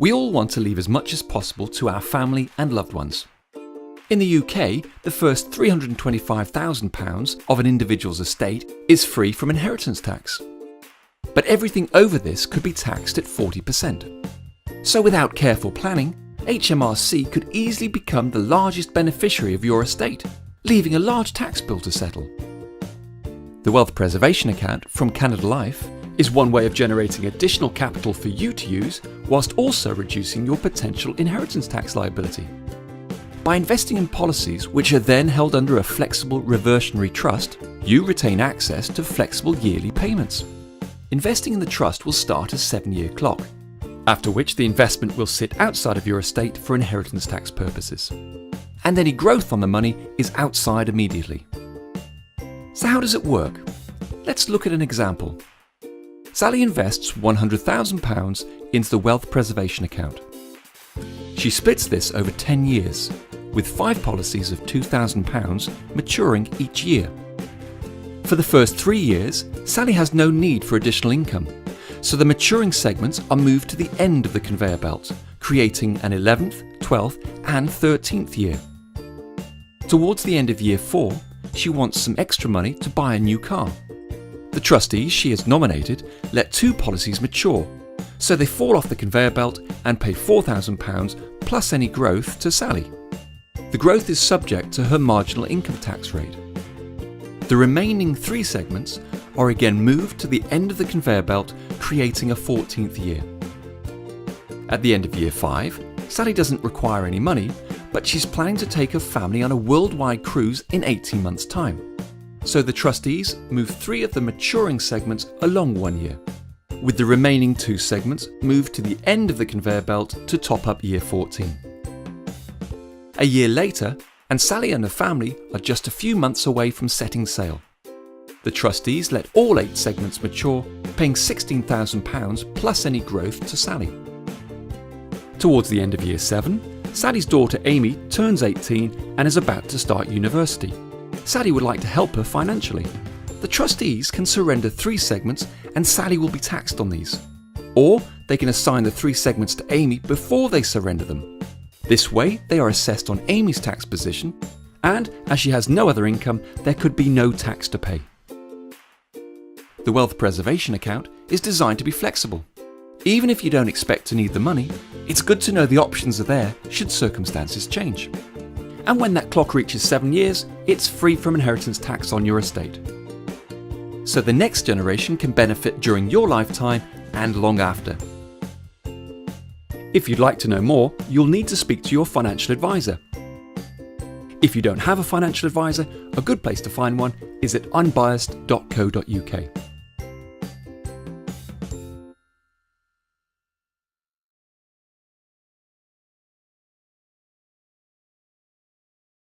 We all want to leave as much as possible to our family and loved ones. In the UK, the first £325,000 of an individual's estate is free from inheritance tax. But everything over this could be taxed at 40%. So without careful planning, HMRC could easily become the largest beneficiary of your estate, leaving a large tax bill to settle. The Wealth Preservation Account from Canada Life is one way of generating additional capital for you to use whilst also reducing your potential inheritance tax liability. By investing in policies which are then held under a flexible reversionary trust, you retain access to flexible yearly payments. Investing in the trust will start a 7-year clock, after which the investment will sit outside of your estate for inheritance tax purposes. And any growth on the money is outside immediately. So how does it work? Let's look at an example. Sally invests £100,000 into the Wealth Preservation Account. She splits this over 10 years, with 5 policies of £2,000 maturing each year. For the first 3 years, Sally has no need for additional income, so the maturing segments are moved to the end of the conveyor belt, creating an 11th, 12th and 13th year. Towards the end of year 4, she wants some extra money to buy a new car. The trustees she has nominated let 2 policies mature, so they fall off the conveyor belt and pay £4,000 plus any growth to Sally. The growth is subject to her marginal income tax rate. The remaining 3 segments are again moved to the end of the conveyor belt, creating a 14th year. At the end of year 5, Sally doesn't require any money, but she's planning to take her family on a worldwide cruise in 18 months' time. So the trustees move 3 of the maturing segments along 1 year, with the remaining 2 segments moved to the end of the conveyor belt to top up year 14. A year later, and Sally and her family are just a few months away from setting sail. The trustees let all 8 segments mature, paying £16,000 plus any growth to Sally. Towards the end of year 7, Sally's daughter Amy turns 18 and is about to start university. Sally would like to help her financially. The trustees can surrender 3 segments and Sally will be taxed on these. Or they can assign the 3 segments to Amy before they surrender them. This way they are assessed on Amy's tax position, and as she has no other income, there could be no tax to pay. The Wealth Preservation Account is designed to be flexible. Even if you don't expect to need the money, it's good to know the options are there should circumstances change. And when that clock reaches 7 years, it's free from inheritance tax on your estate. So the next generation can benefit during your lifetime and long after. If you'd like to know more, you'll need to speak to your financial advisor. If you don't have a financial advisor, a good place to find one is at unbiased.co.uk.